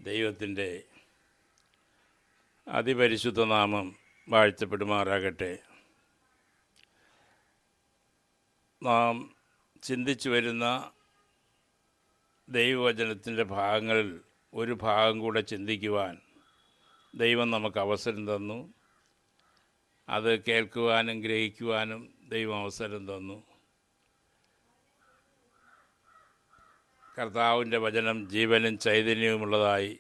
ദൈവത്തിൻ്റെ അതിപരിശുദ്ധ നാമം വാഴ്ത്തപ്പെടുമാറാകട്ടെ. നാം ചിന്തിച്ചു വരുന്ന ദൈവവചനത്തിൻ്റെ ഭാഗങ്ങളിൽ ഒരു ഭാഗം കൂടെ ചിന്തിക്കുവാൻ ദൈവം നമുക്ക് അവസരം തന്നു. അത് കേൾക്കുവാനും ഗ്രഹിക്കുവാനും ദൈവം അവസരം തന്നു. കർത്താവിൻ്റെ വചനം ജീവനും ചൈതന്യവുമുള്ളതായി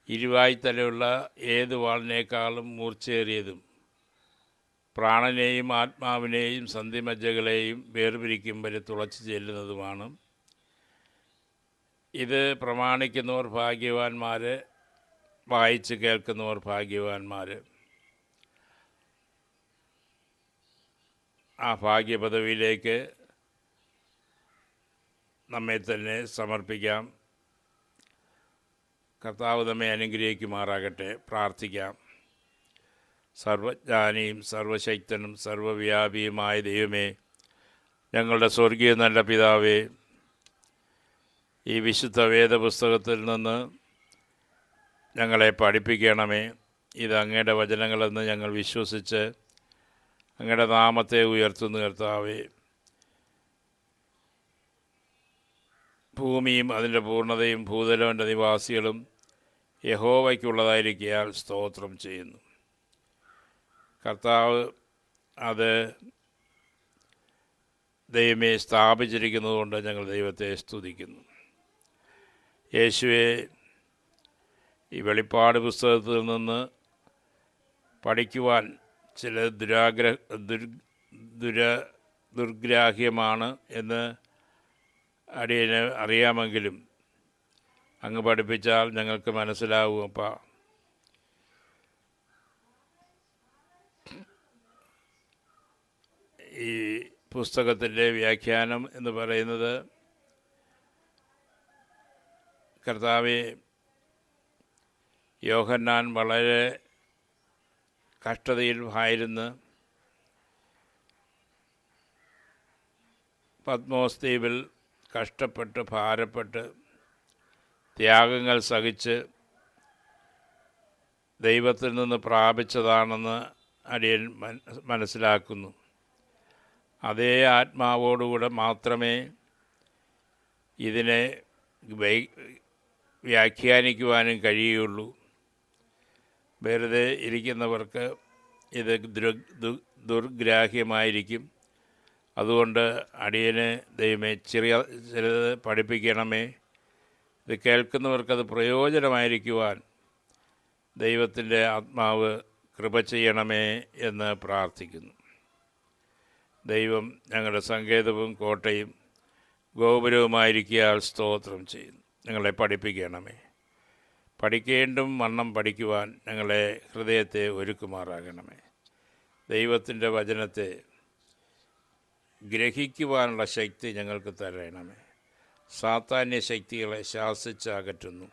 ഇരുവായ്ത്തലയുള്ള ഏത് വാളിനേക്കാളും മൂർച്ചയേറിയതും പ്രാണനെയും ആത്മാവിനെയും സന്ധിമജ്ജകളെയും വേർപിരിക്കും വരെ തുളച്ചു ചെല്ലുന്നതുമാണ്. ഇത് പ്രമാണിക്കുന്നവർ ഭാഗ്യവാന്മാർ, വായിച്ച് കേൾക്കുന്നവർ ഭാഗ്യവാന്മാർ. ആ ഭാഗ്യപദവിയിലേക്ക് നമ്മെ തന്നെ സമർപ്പിക്കാം. കർത്താവ് നമ്മെ അനുഗ്രഹിക്കുമാറാകട്ടെ. പ്രാർത്ഥിക്കാം. സർവജ്ഞാനിയും സർവശക്തനും സർവവ്യാപിയുമായ ദൈവമേ, ഞങ്ങളുടെ സ്വർഗീയ നല്ല പിതാവേ, ഈ വിശുദ്ധ വേദപുസ്തകത്തിൽ നിന്ന് ഞങ്ങളെ പഠിപ്പിക്കണമേ. ഇത് അങ്ങയുടെ വചനങ്ങളെന്ന് ഞങ്ങൾ വിശ്വസിച്ച് അങ്ങയുടെ നാമത്തെ ഉയർത്തുന്നു. കർത്താവേ, ഭൂമിയും അതിൻ്റെ പൂർണ്ണതയും ഭൂതലവൻ്റെ നിവാസികളും യഹോവയ്ക്കുള്ളതായിരിക്കയാൽ സ്തോത്രം ചെയ്യുന്നു. കർത്താവ് അത് ദൈവമേ സ്ഥാപിച്ചിരിക്കുന്നതുകൊണ്ട് ഞങ്ങൾ ദൈവത്തെ സ്തുതിക്കുന്നു. യേശുവെ, ഈ വെളിപ്പാട് പുസ്തകത്തിൽ നിന്ന് പഠിക്കുവാൻ ചില ദുർഗ്രാഹ്യമാണ് എന്ന് അടിയന് അറിയാമെങ്കിലും അങ്ങ് പഠിപ്പിച്ചാൽ ഞങ്ങൾക്ക് മനസ്സിലാവും. അപ്പാ, ഈ പുസ്തകത്തിൻ്റെ വ്യാഖ്യാനം എന്ന് പറയുന്നത് കർത്താവെ, യോഹന്നാൻ വളരെ കഷ്ടതയിൽ ആയിരുന്നു. പത്മോസ് ദ്വീപിൽ കഷ്ടപ്പെട്ട് ഭാരപ്പെട്ട് ത്യാഗങ്ങൾ സഹിച്ച് ദൈവത്തിൽ നിന്ന് പ്രാപിച്ചതാണെന്ന് അടിയൻ മനസ്സിലാക്കുന്നു. അതേ ആത്മാവോടുകൂടെ മാത്രമേ ഇതിനെ വ്യാഖ്യാനിക്കുവാനും കഴിയുള്ളൂ. വെറുതെ ഇരിക്കുന്നവർക്ക് ഇത് ദുർഗ്രാഹ്യമായിരിക്കും. അതുകൊണ്ട് അടിയന് ദൈവമേ ചിലത് പഠിപ്പിക്കണമേ. ഇത് കേൾക്കുന്നവർക്കത് പ്രയോജനമായിരിക്കുവാൻ ദൈവത്തിൻ്റെ ആത്മാവ് കൃപ ചെയ്യണമേ എന്ന് പ്രാർത്ഥിക്കുന്നു. ദൈവം ഞങ്ങളുടെ സങ്കേതവും കോട്ടയും ഗോപുരവുമായിരിക്കാൽ സ്തോത്രം ചെയ്യുന്നു. ഞങ്ങളെ പഠിപ്പിക്കണമേ. പഠിക്കേണ്ടും വണ്ണം പഠിക്കുവാൻ ഞങ്ങളെ ഹൃദയത്തെ ഒരുക്കുമാറാകണമേ. ദൈവത്തിൻ്റെ വചനത്തെ ഗ്രഹിക്കുവാനുള്ള ശക്തി ഞങ്ങൾക്ക് തരണമേ. സാത്താന്യ ശക്തികളെ ശാസിച്ചകറ്റുന്നു.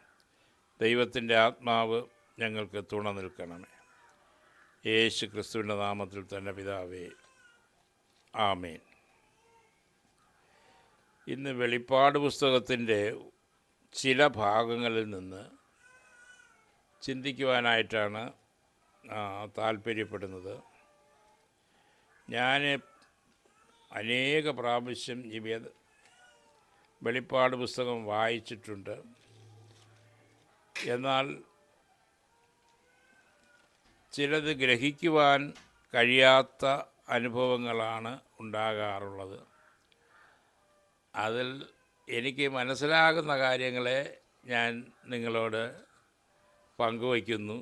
ദൈവത്തിൻ്റെ ആത്മാവ് ഞങ്ങൾക്ക് തുണ നിൽക്കണമേ. യേശു ക്രിസ്തുവിൻ്റെ നാമത്തിൽ തന്നെ പിതാവേ, ആമേൻ. ഇന്ന് വെളിപ്പാട് പുസ്തകത്തിൻ്റെ ചില ഭാഗങ്ങളിൽ നിന്ന് ചിന്തിക്കുവാനായിട്ടാണ് താല്പര്യപ്പെടുന്നത്. ഞാൻ അനേക പ്രാവശ്യം ഈ വെളിപ്പാട് പുസ്തകം വായിച്ചിട്ടുണ്ട്. എന്നാൽ ചിലത് ഗ്രഹിക്കുവാൻ കഴിയാത്ത അനുഭവങ്ങളാണ് ഉണ്ടാകാറുള്ളത്. അതിൽ എനിക്ക് മനസ്സിലാകുന്ന കാര്യങ്ങളെ ഞാൻ നിങ്ങളോട് പങ്കുവയ്ക്കുന്നു.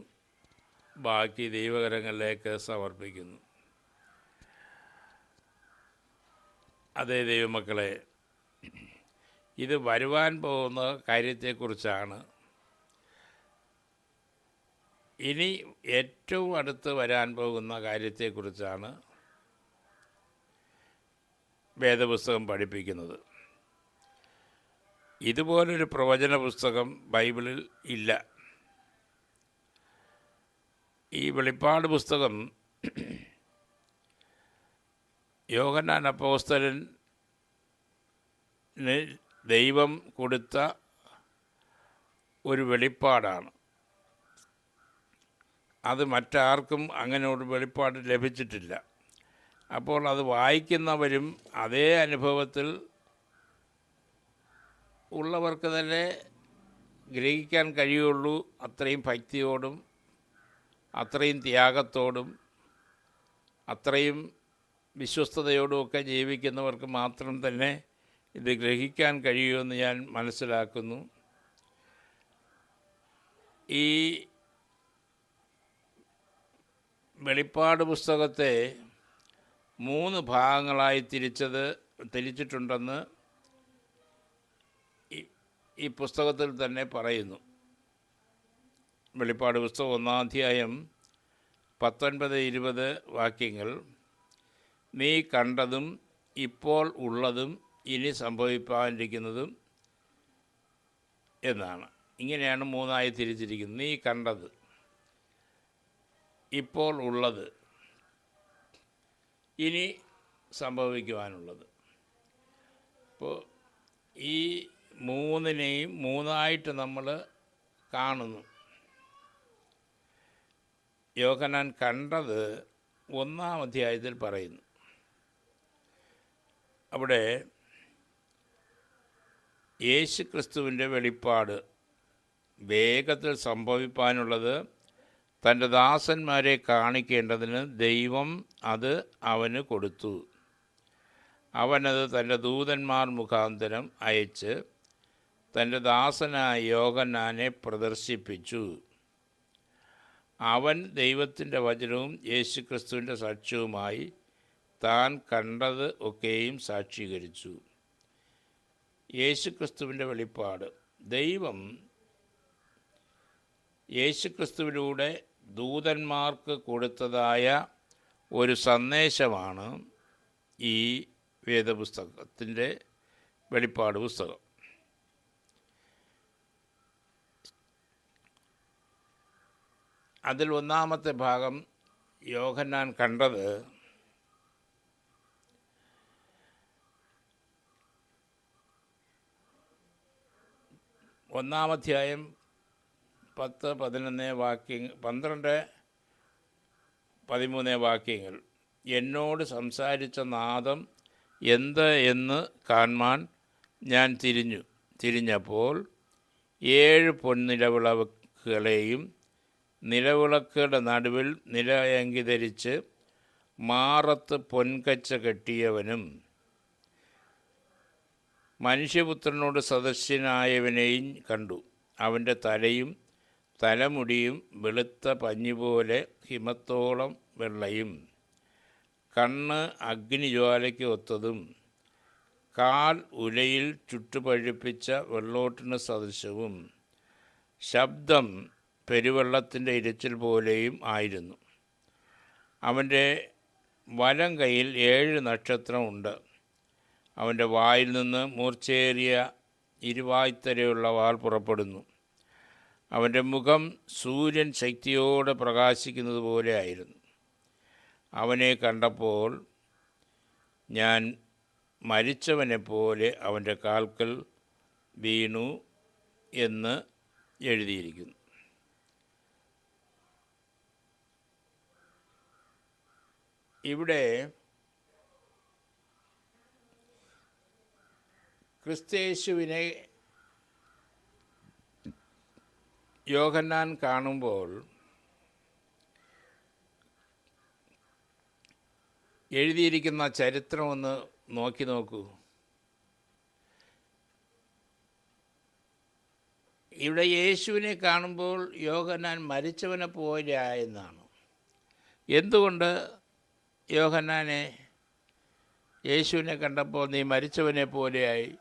ബാക്കി ദൈവകരങ്ങളിലേക്ക് സമർപ്പിക്കുന്നു. അതേ ദൈവമക്കളെ, ഇത് വരുവാൻ പോകുന്ന കാര്യത്തെക്കുറിച്ചാണ്. ഇനി ഏറ്റവും അടുത്ത് വരാൻ പോകുന്ന കാര്യത്തെക്കുറിച്ചാണ് വേദപുസ്തകം പഠിപ്പിക്കുന്നത്. ഇതുപോലൊരു പ്രവചന പുസ്തകം ബൈബിളിൽ ഇല്ല. ഈ വെളിപ്പാട് പുസ്തകം യോഹന്നാൻ അപ്പോസ്തലന് ദൈവം കൊടുത്ത ഒരു വെളിപ്പാടാണ്. അത് മറ്റാർക്കും അങ്ങനെ ഒരു വെളിപ്പാട് ലഭിച്ചിട്ടില്ല. അപ്പോൾ അത് വായിക്കുന്നവരും അതേ അനുഭവത്തിൽ ഉള്ളവർക്ക് തന്നെ ഗ്രഹിക്കാൻ കഴിയുള്ളൂ. അത്രയും ഭക്തിയോടും അത്രയും ത്യാഗത്തോടും അത്രയും വിശ്വസ്തയോടുമൊക്കെ ജീവിക്കുന്നവർക്ക് മാത്രം തന്നെ ഇത് ഗ്രഹിക്കാൻ കഴിയുമെന്ന് ഞാൻ മനസ്സിലാക്കുന്നു. ഈ വെളിപ്പാട് പുസ്തകത്തെ 3 ഭാഗങ്ങളായി തിരിച്ചിട്ടുണ്ടെന്ന് ഈ പുസ്തകത്തിൽ തന്നെ പറയുന്നു. വെളിപ്പാട് പുസ്തകം 1-ാം അധ്യായം 19-20 വാക്യങ്ങൾ, നീ കണ്ടതും ഇപ്പോൾ ഉള്ളതും ഇനി സംഭവിപ്പാനിരിക്കുന്നതും എന്നാണ്. ഇങ്ങനെയാണ് 3ആയി തിരിച്ചിരിക്കുന്നത്. നീ കണ്ടത്, ഇപ്പോൾ ഉള്ളത്, ഇനി സംഭവിക്കുവാനുള്ളത്. അപ്പോൾ ഈ 3നെയും 3ആയിട്ട് നമ്മൾ കാണുന്നു. യോഹന്നാൻ കണ്ടത് 1-ാം അധ്യായത്തിൽ പറയുന്നു. അവിടെ യേശു ക്രിസ്തുവിൻ്റെ വെളിപ്പാട് വേഗത്തിൽ സംഭവിപ്പാനുള്ളത് തൻ്റെ ദാസന്മാരെ കാണിക്കേണ്ടതിന് ദൈവം അത് അവന് കൊടുത്തു. അവനത് തൻ്റെ ദൂതന്മാർ മുഖാന്തരം അയച്ച് തൻ്റെ ദാസനായ യോഹന്നാനെ പ്രദർശിപ്പിച്ചു. അവൻ ദൈവത്തിൻ്റെ വചനവും യേശുക്രിസ്തുവിൻ്റെ സാക്ഷ്യവുമായി താൻ കണ്ടത് ഒക്കെയും സാക്ഷീകരിച്ചു. യേശുക്രിസ്തുവിൻ്റെ വെളിപ്പാട് ദൈവം യേശുക്രിസ്തുവിലൂടെ ദൂതന്മാർക്ക് കൊടുത്തതായ ഒരു സന്ദേശമാണ് ഈ വേദപുസ്തകത്തിൻ്റെ വെളിപ്പാട് പുസ്തകം. അതിൽ 1-ാമത്തെ ഭാഗം യോഹന്നാൻ കണ്ടത് ഒന്നാം അധ്യായം 10-11 വാക്യങ്ങൾ, 12-13 വാക്യങ്ങൾ, എന്നോട് സംസാരിച്ച നാദം എന്ത് എന്ന് കാൺമാൻ ഞാൻ തിരിഞ്ഞപ്പോൾ 7 പൊൻനിലവിളക്കുകളെയും നിലവിളക്കുകളുടെ നടുവിൽ നിലയങ്കി ധരിച്ച് മാറത്ത് പൊൻകച്ച കെട്ടിയവനും മനുഷ്യപുത്രനോട് സദൃശ്യനായവനെയും കണ്ടു. അവൻ്റെ തലയും തലമുടിയും വെളുത്ത പഞ്ഞിപോലെ ഹിമത്തോളം വെള്ളയും, കണ്ണ് അഗ്നിജ്വാലയ്ക്ക് ഒത്തതും, കാൽ ഉലയിൽ ചുട്ടുപഴുപ്പിച്ച വെള്ളോട്ടിന് സദൃശവും, ശബ്ദം പെരുവെള്ളത്തിൻ്റെ ഇരച്ചിൽ പോലെയും ആയിരുന്നു. അവൻ്റെ വലം കൈയിൽ 7 നക്ഷത്രം ഉണ്ട്. അവൻ്റെ വായിൽ നിന്ന് മൂർച്ചയേറിയ ഇരുവായ്ത്തരയുള്ള വാൾ പുറപ്പെടുന്നു. അവൻ്റെ മുഖം സൂര്യൻ ശക്തിയോടെ പ്രകാശിക്കുന്നത് പോലെ ആയിരുന്നു. അവനെ കണ്ടപ്പോൾ ഞാൻ മരിച്ചവനെപ്പോലെ അവൻ്റെ കാൽക്കൽ വീണു എന്ന് എഴുതിയിരിക്കുന്നു. ഇവിടെ ക്രിസ്തയേശുവിനെ യോഹന്നാൻ കാണുമ്പോൾ എഴുതിയിരിക്കുന്ന ചരിത്രം ഒന്ന് നോക്കി നോക്കൂ. ഇവിടെ യേശുവിനെ കാണുമ്പോൾ യോഹന്നാൻ മരിച്ചവനെ പോലെ ആയെന്നാണ്. എന്തുകൊണ്ട് യോഹന്നാനെ യേശുവിനെ കണ്ടപ്പോൾ നീ മരിച്ചവനെ പോലെയായി?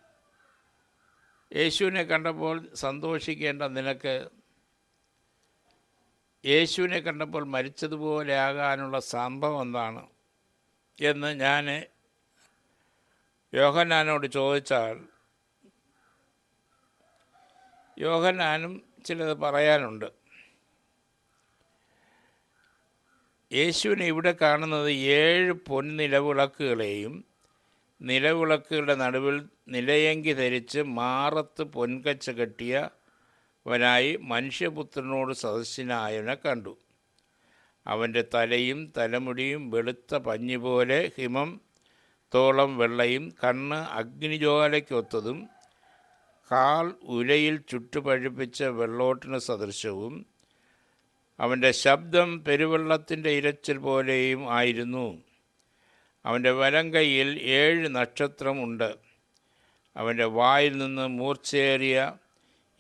യേശുവിനെ കണ്ടപ്പോൾ സന്തോഷിക്കേണ്ട നിനക്ക് യേശുവിനെ കണ്ടപ്പോൾ മരിച്ചതുപോലെ ആകാനുള്ള സംഭവം എന്താണ് എന്ന് ഞാൻ യോഹന്നാനോട് ചോദിച്ചാൽ യോഹന്നാനും ചിലത് പറയാനുണ്ട്. യേശുവിനെ ഇവിടെ കാണുന്നത് 7 പൊൻനിലവിളക്കുകളെയും നിലവിളക്കുകളുടെ നടുവിൽ നിലയങ്കി ധരിച്ച് മാറത്ത് പൊൻകച്ച കെട്ടിയ അവനായി മനുഷ്യപുത്രനോട് സദസ്യനായവനെ കണ്ടു. അവൻ്റെ തലയും തലമുടിയും വെളുത്ത പഞ്ഞിപോലെ ഹിമം തോളം വെള്ളയും, കണ്ണ് അഗ്നിജ്വാലയ്ക്കൊത്തതും, കാൽ ഉലയിൽ ചുട്ടുപഴുപ്പിച്ച വെള്ളോട്ടിന് സദൃശവും, അവൻ്റെ ശബ്ദം പെരുവെള്ളത്തിൻ്റെ ഇരച്ചിൽ പോലെയും ആയിരുന്നു. അവൻ്റെ വലം കൈയിൽ 7 നക്ഷത്രം ഉണ്ട്. അവൻ്റെ വായിൽ നിന്ന് മൂർച്ചയേറിയ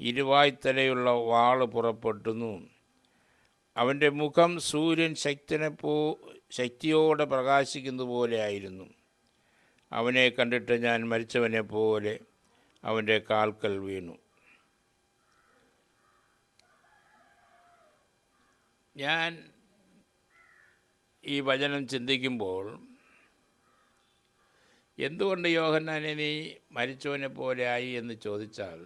ഇരുവായ്ത്തലയുള്ള വാള് പുറപ്പെട്ടുന്നു. അവൻ്റെ മുഖം സൂര്യൻ ശക്തിയോടെ പ്രകാശിക്കുന്നത് പോലെ ആയിരുന്നു. അവനെ കണ്ടിട്ട് ഞാൻ മരിച്ചവനെ പോലെ അവൻ്റെ കാൽക്കൽ വീണു. ഞാൻ ഈ വചനം ചിന്തിക്കുമ്പോൾ എന്തുകൊണ്ട് യോഹന്നാനെ നീ മരിച്ചവനെ പോലെ ആയി എന്ന് ചോദിച്ചാൽ,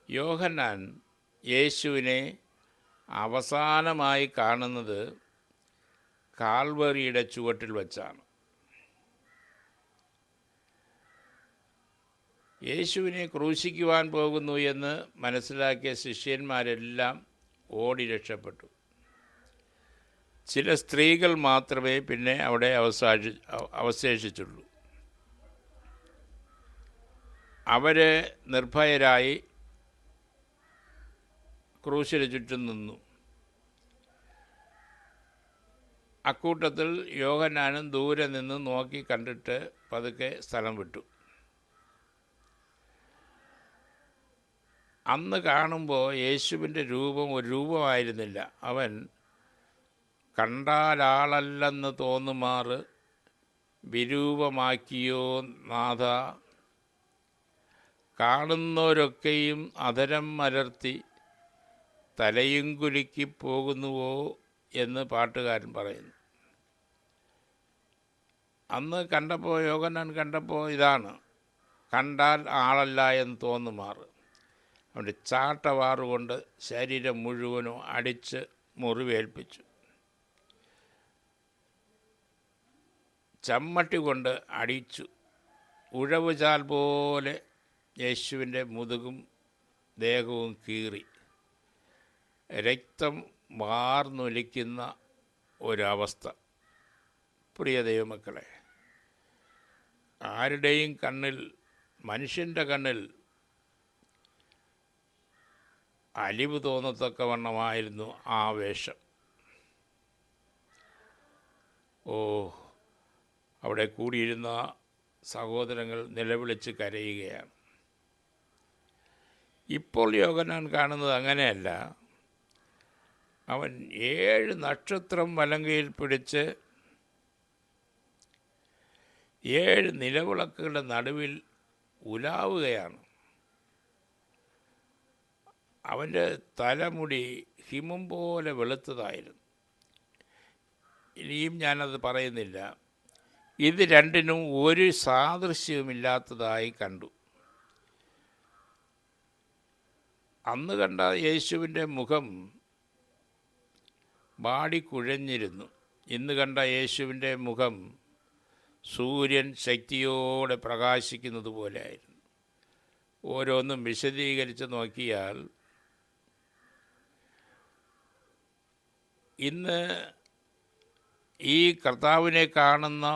യോഹന്നാൻ യേശുവിനെ അവസാനമായി കാണുന്നത് കാൽവറിയുടെ ചുവട്ടിൽ വച്ചാണ്. യേശുവിനെ ക്രൂശിക്കുവാൻ പോകുന്നു എന്ന് മനസ്സിലാക്കിയ ശിഷ്യന്മാരെല്ലാം ഓടി രക്ഷപ്പെട്ടു. ചില സ്ത്രീകൾ മാത്രമേ പിന്നെ അവിടെ അവശേഷിച്ചുള്ളൂ. അവർ നിർഭയരായി ക്രൂശിന് ചുറ്റും നിന്നു. അക്കൂട്ടത്തിൽ യോഹന്നാനും ദൂരെ നിന്ന് നോക്കി കണ്ടിട്ട് പതുക്കെ സ്ഥലം വിട്ടു. അന്ന് കാണുമ്പോൾ യേശുവിൻ്റെ രൂപം ഒരു രൂപമായിരുന്നില്ല. അവൻ കണ്ടാലാളല്ലെന്ന് തോന്നുമാറ് വിരൂപമാക്കിയോ നാഥ, കാണുന്നവരൊക്കെയും അധരം മലർത്തി തലയും കുലുക്കി പോകുന്നുവോ എന്ന് പാട്ടുകാരൻ പറയുന്നു. അന്ന് കണ്ടപ്പോൾ യോഹന്നാൻ കണ്ടപ്പോൾ ഇതാണ്, കണ്ടാൽ ആളല്ല എന്ന് തോന്നുമാറ്. അവൻ്റെ ചാട്ടവാറുകൊണ്ട് ശരീരം മുഴുവനും അടിച്ച് മുറിവേൽപ്പിച്ചു. ചമ്മട്ടി കൊണ്ട് അടിച്ചു. ഉഴവുചാൽ പോലെ യേശുവിൻ്റെ മുതുകും ദേഹവും കീറി. രക്തം വാർന്നൊലിക്കുന്ന ഒരവസ്ഥ. പ്രിയ ദൈവമക്കളെ, ആരുടെയും കണ്ണിൽ, മനുഷ്യൻ്റെ കണ്ണിൽ അലിവ് തോന്നത്തക്കവണ്ണമായിരുന്നു ആ വേഷം. അവിടെ കൂടിയിരുന്ന സഹോദരങ്ങൾ നിലവിളിച്ച് കരയുകയാണ്. ഇപ്പോൾ യോഹന്നാൻ കാണുന്നത് അങ്ങനെയല്ല. അവൻ 7 നക്ഷത്രം വലങ്കയിൽ പിടിച്ച് 7 നിലവിളക്കുകളുടെ നടുവിൽ ഉലാവുകയാണ്. അവൻ്റെ തലമുടി ഹിമം പോലെ വെളുത്തതായിരുന്നു. ഇനിയും ഞാനത് പറയുന്നില്ല. ഇത് രണ്ടിനും ഒരു സാദൃശ്യവുമില്ലാത്തതായി കണ്ടു. അന്ന് കണ്ട യേശുവിൻ്റെ മുഖം വാടിക്കുഴഞ്ഞിരുന്നു. ഇന്ന് കണ്ട യേശുവിൻ്റെ മുഖം സൂര്യൻ ശക്തിയോടെ പ്രകാശിക്കുന്നത് പോലെയായിരുന്നു. ഓരോന്നും വിശദീകരിച്ച് നോക്കിയാൽ ഇന്ന് ഈ കർത്താവിനെ കാണുന്ന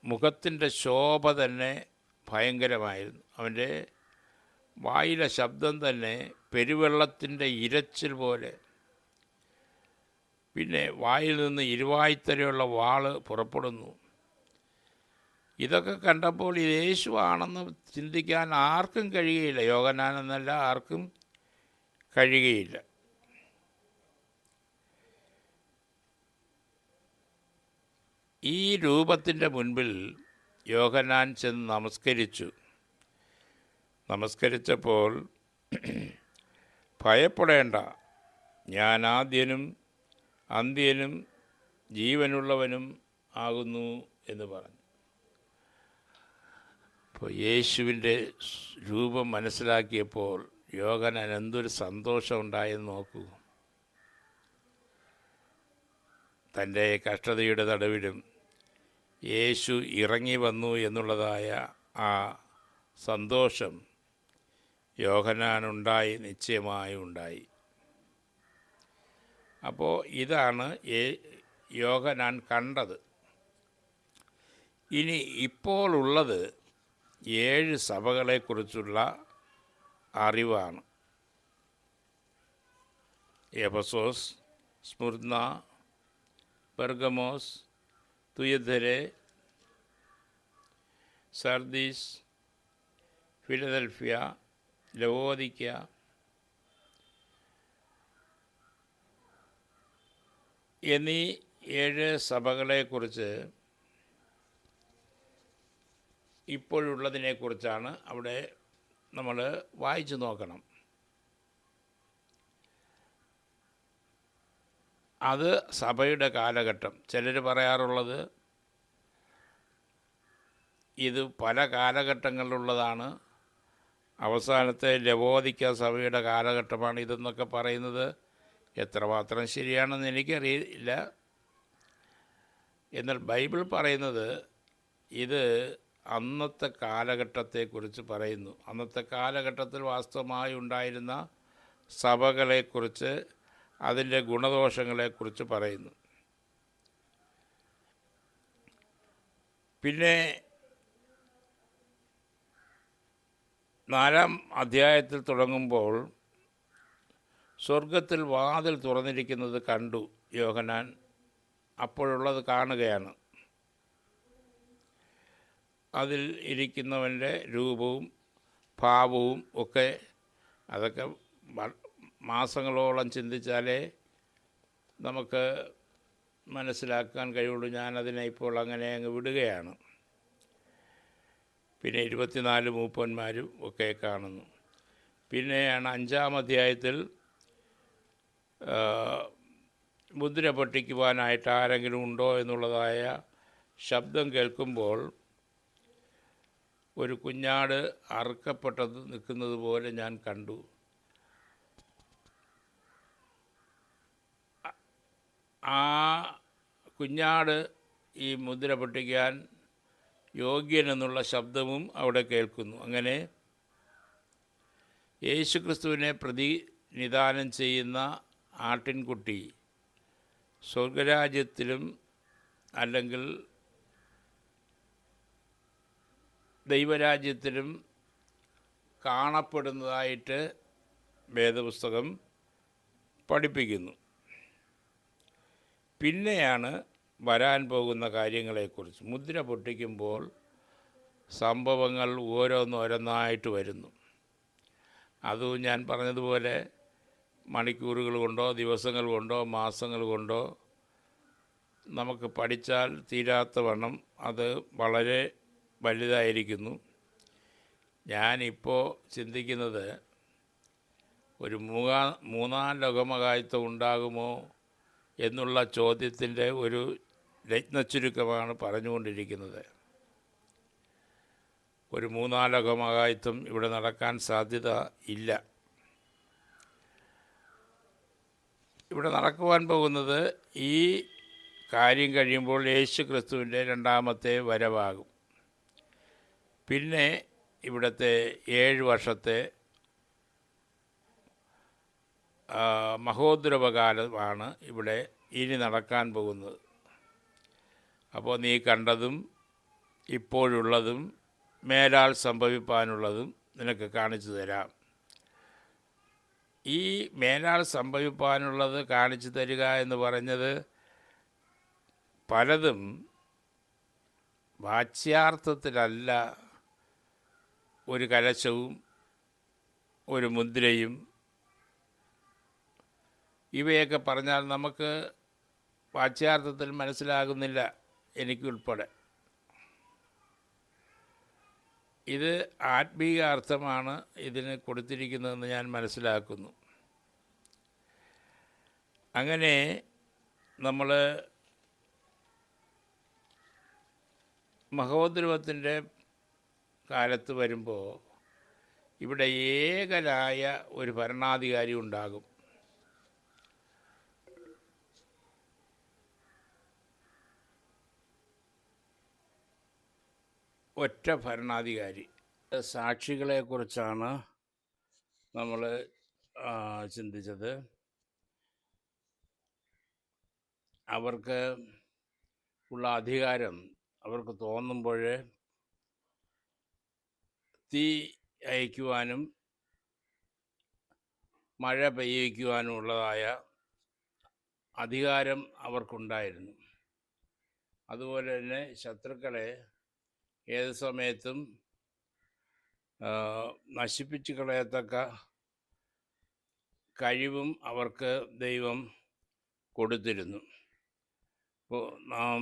മുഖത്തിൻ്റെ ശോഭ തന്നെ ഭയങ്കരമായിരുന്നു. അവൻ്റെ വായിലെ ശബ്ദം തന്നെ പെരുവെള്ളത്തിൻ്റെ ഇരച്ചിൽ പോലെ. പിന്നെ വായിൽ നിന്ന് ഇരുവായ്ത്തലയുള്ള വാള് പുറപ്പെടുന്നു. ഇതൊക്കെ കണ്ടപ്പോൾ ഇത് യേശു ആണെന്ന് ചിന്തിക്കാൻ ആർക്കും കഴിയുകയില്ല. യോഹന്നാനെന്നല്ല, ആർക്കും കഴിയുകയില്ല. ഈ രൂപത്തിൻ്റെ മുൻപിൽ യോഹന്നാൻ ചെന്ന് നമസ്കരിച്ചു. നമസ്കരിച്ചപ്പോൾ, ഭയപ്പെടേണ്ട, ഞാൻ ആദ്യനും അന്ത്യനും ജീവനുള്ളവനും ആകുന്നു എന്ന് പറഞ്ഞു. അപ്പോൾ യേശുവിൻ്റെ രൂപം മനസ്സിലാക്കിയപ്പോൾ യോഹന്നാൻ എന്തൊരു സന്തോഷം ഉണ്ടായെന്ന് നോക്കൂ. തൻ്റെ കഷ്ടതയുടെ നടുവിലും യേശു ഇറങ്ങി വന്നു എന്നുള്ളതായ ആ സന്തോഷം യോഹന്നാനുണ്ടായി, നിശ്ചയമായും ഉണ്ടായി. അപ്പോൾ ഇതാണ് യോഹന്നാൻ കണ്ടത്. ഇനി ഇപ്പോൾ ഉള്ളത് 7 സഭകളെക്കുറിച്ചുള്ള അറിവാണ്. Ephesus, Smyrna, Pergamos, തുയഥരെ, Sardis, Philadelphia, ലവോദിക്ക, എന്നീ 7 സഭകളെക്കുറിച്ച് ഇപ്പോഴുള്ളതിനെക്കുറിച്ചാണ് അവിടെ നമ്മൾ വായിച്ചു നോക്കണം. അത് സഭയുടെ കാലഘട്ടം. ചിലർ പറയാറുള്ളത് ഇത് പല കാലഘട്ടങ്ങളിലുള്ളതാണ്, അവസാനത്തെ ലവോദിക്ക സഭയുടെ കാലഘട്ടമാണ് ഇതെന്നൊക്കെ പറയുന്നത് എത്രമാത്രം ശരിയാണെന്ന് എനിക്കറിയില്ല. എന്നാൽ ബൈബിൾ പറയുന്നത് ഇത് അന്നത്തെ കാലഘട്ടത്തെക്കുറിച്ച് പറയുന്നു. അന്നത്തെ കാലഘട്ടത്തിൽ വാസ്തവമായി ഉണ്ടായിരുന്ന സഭകളെക്കുറിച്ച്, അതിൻ്റെ ഗുണദോഷങ്ങളെക്കുറിച്ച് പറയുന്നു. പിന്നെ 4-ാം അധ്യായത്തിൽ തുടങ്ങുമ്പോൾ സ്വർഗത്തിൽ വാതിൽ തുറന്നിരിക്കുന്നത് കണ്ടു യോഹന്നാൻ. അപ്പോഴുള്ളത് കാണുകയാണ്. അതിൽ ഇരിക്കുന്നവൻ്റെ രൂപവും ഭാവവും ഒക്കെ, അതൊക്കെ മാസങ്ങളോളം ചിന്തിച്ചാലേ നമുക്ക് മനസ്സിലാക്കാൻ കഴിയുള്ളൂ. ഞാനതിനെ ഇപ്പോൾ അങ്ങനെ അങ്ങ് വിടുകയാണ്. പിന്നെ 24 മൂപ്പന്മാരും ഒക്കെ കാണുന്നു. പിന്നെയാണ് 5-ാം അധ്യായത്തിൽ മുദ്ര പൊട്ടിക്കുവാനായിട്ട് ആരെങ്കിലും ഉണ്ടോ എന്നുള്ളതായ ശബ്ദം കേൾക്കുമ്പോൾ ഒരു കുഞ്ഞാട് അറുക്കപ്പെട്ടത് നിൽക്കുന്നത് പോലെ ഞാൻ കണ്ടു. ആ കുഞ്ഞാട് ഈ മുദ്ര പൊട്ടിക്കാൻ യോഗ്യനെന്നുള്ള ശബ്ദവും അവിടെ കേൾക്കുന്നു. അങ്ങനെ യേശുക്രിസ്തുവിനെ പ്രതിനിധാനം ചെയ്യുന്ന ആട്ടിൻകുട്ടി സ്വർഗരാജ്യത്തിലും അല്ലെങ്കിൽ ദൈവരാജ്യത്തിലും കാണപ്പെടുന്നതായിട്ട് വേദപുസ്തകം പഠിപ്പിക്കുന്നു. പിന്നെയാണ് വരാൻ പോകുന്ന കാര്യങ്ങളെക്കുറിച്ച്. മുദ്ര പൊട്ടിക്കുമ്പോൾ സംഭവങ്ങൾ ഓരോന്നോരോന്നായിട്ട് വരുന്നു. അതും ഞാൻ പറഞ്ഞതുപോലെ മണിക്കൂറുകൾ കൊണ്ടോ ദിവസങ്ങൾ കൊണ്ടോ മാസങ്ങൾ കൊണ്ടോ നമുക്ക് പഠിച്ചാൽ തീരാത്ത വണ്ണം അത് വളരെ വലുതായിരിക്കുന്നു. ഞാനിപ്പോൾ ചിന്തിക്കുന്നത് ഒരു മൂന്നാം ലോകമഹായുദ്ധം ഉണ്ടാകുമോ എന്നുള്ള ചോദ്യത്തിൻ്റെ ഒരു രത്നച്ചുരുക്കമാണ് പറഞ്ഞുകൊണ്ടിരിക്കുന്നത്. ഒരു മൂന്നാം ലോകമഹായുദ്ധം ഇവിടെ നടക്കാൻ സാധ്യത ഇല്ല. ഇവിടെ നടക്കുവാൻ പോകുന്നത് ഈ കാര്യം കഴിയുമ്പോൾ യേശു ക്രിസ്തുവിൻ്റെ 2ാമത്തെ വരവാകും. പിന്നെ ഇവിടുത്തെ 7 വർഷത്തെ മഹോദ്രവകാലമാണ് ഇവിടെ ഇനി നടക്കാൻ പോകുന്നത്. അപ്പോൾ നീ കണ്ടതും ഇപ്പോഴുള്ളതും മേലാൽ സംഭവിപ്പാനുള്ളതും നിനക്ക് കാണിച്ചു തരാം. ഈ മേലാൽ സംഭവിപ്പാനുള്ളത് കാണിച്ചു തരിക എന്ന് പറഞ്ഞത് പലതും വാച്യാർത്ഥത്തിലല്ല. ഒരു കലശവും ഒരു മുദ്രയും ഇവയൊക്കെ പറഞ്ഞാൽ നമുക്ക് വാച്യാർത്ഥത്തിൽ മനസ്സിലാകുന്നില്ല, എനിക്കുൾപ്പെടെ. ഇത് ആത്മീയ അർത്ഥമാണ് ഇതിന് കൊടുത്തിരിക്കുന്നതെന്ന് ഞാൻ മനസ്സിലാക്കുന്നു. അങ്ങനെ നമ്മൾ മഹോദ്രവത്തിൻ്റെ കാലത്ത് വരുമ്പോൾ ഇവിടെ ഏകനായ ഒരു ഭരണാധികാരി ഉണ്ടാകും. ഒറ്റ ഭരണാധികാരി. സാക്ഷികളെക്കുറിച്ചാണ് നമ്മൾ ചിന്തിച്ചത്. അവർക്ക് ഉള്ള അധികാരം അവർക്ക് തോന്നുമ്പോൾ തീ അയക്കുവാനും മഴ പെയ്യിക്കുവാനും ഉള്ളതായ അധികാരം അവർക്കുണ്ടായിരുന്നു. അതുപോലെ തന്നെ ശത്രുക്കളെ ഏത് സമയത്തും നശിപ്പിച്ച് കളയത്തക്ക കഴിവും അവർക്ക് ദൈവം കൊടുത്തിരുന്നു. അപ്പോൾ നാം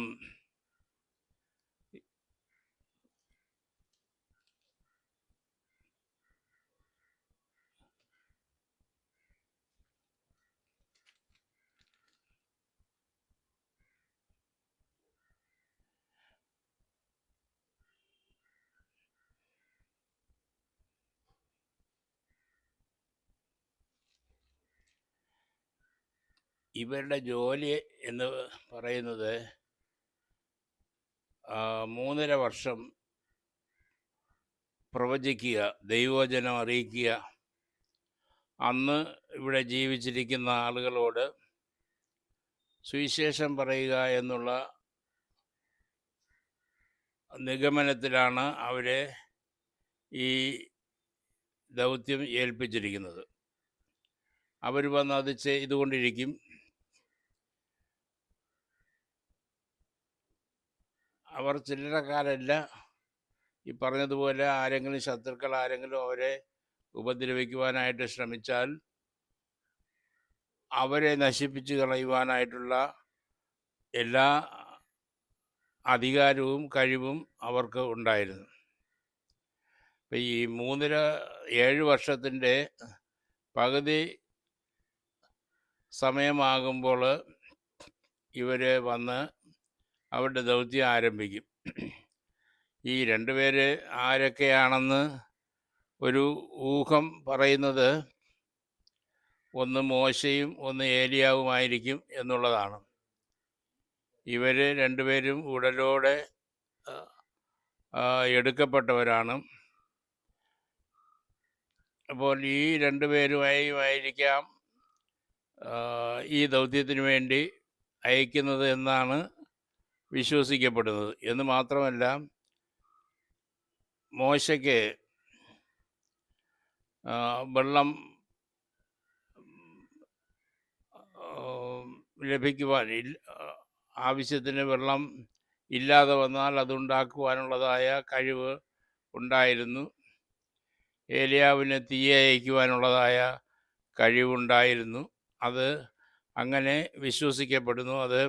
ഇവരുടെ ജോലി എന്ന് പറയുന്നത് 3.5 വർഷം പ്രവചിക്കുക, ദൈവവചനം അറിയിക്കുക, അന്ന് ഇവിടെ ജീവിച്ചിരിക്കുന്ന ആളുകളോട് സുവിശേഷം പറയുക എന്നുള്ള നിഗമനത്തിലാണ് അവരെ ഈ ദൗത്യം ഏൽപ്പിച്ചിരിക്കുന്നത്. അവർ വന്ന് അത് ചെയ്തുകൊണ്ടിരിക്കും. അവർ ചില്ലറക്കാരല്ല. ഈ പറഞ്ഞതുപോലെ ആരെങ്കിലും ശത്രുക്കൾ ആരെങ്കിലും അവരെ ഉപദ്രവിക്കുവാനായിട്ട് ശ്രമിച്ചാൽ അവരെ നശിപ്പിച്ച് കളയുവാനായിട്ടുള്ള എല്ലാ അധികാരവും കഴിവും അവർക്ക് ഉണ്ടായിരുന്നു. അപ്പം ഈ 7 വർഷത്തിൻ്റെ പകുതി സമയമാകുമ്പോൾ ഇവർ വന്ന് അവരുടെ ദൗത്യം ആരംഭിക്കും. ഈ 2 പേര് ആരൊക്കെയാണെന്ന് ഒരു ഊഹം പറയുന്നത് ഒന്ന് മോശയും ഒന്ന് ഏലിയാവുമായിരിക്കും എന്നുള്ളതാണ്. ഇവർ 2 പേരും ഉടലോടെ എടുക്കപ്പെട്ടവരാണ്. അപ്പോൾ ഈ 2 പേരുമായിരിക്കാം ഈ ദൗത്യത്തിന് വേണ്ടി അയക്കുന്നത് എന്നാണ് വിശ്വസിക്കപ്പെടുന്നത്. എന്ന് മാത്രമല്ല, മോശയ്ക്ക് വെള്ളം ലഭിക്കുവാൻ ആവശ്യത്തിന് വെള്ളം ഇല്ലാതെ വന്നാൽ അതുണ്ടാക്കുവാനുള്ളതായ കഴിവ് ഉണ്ടായിരുന്നു. ഏലിയാവിന് തീ അയക്കുവാനുള്ളതായ കഴിവുണ്ടായിരുന്നു. അത് അങ്ങനെ വിശ്വസിക്കപ്പെടുന്നു. അത്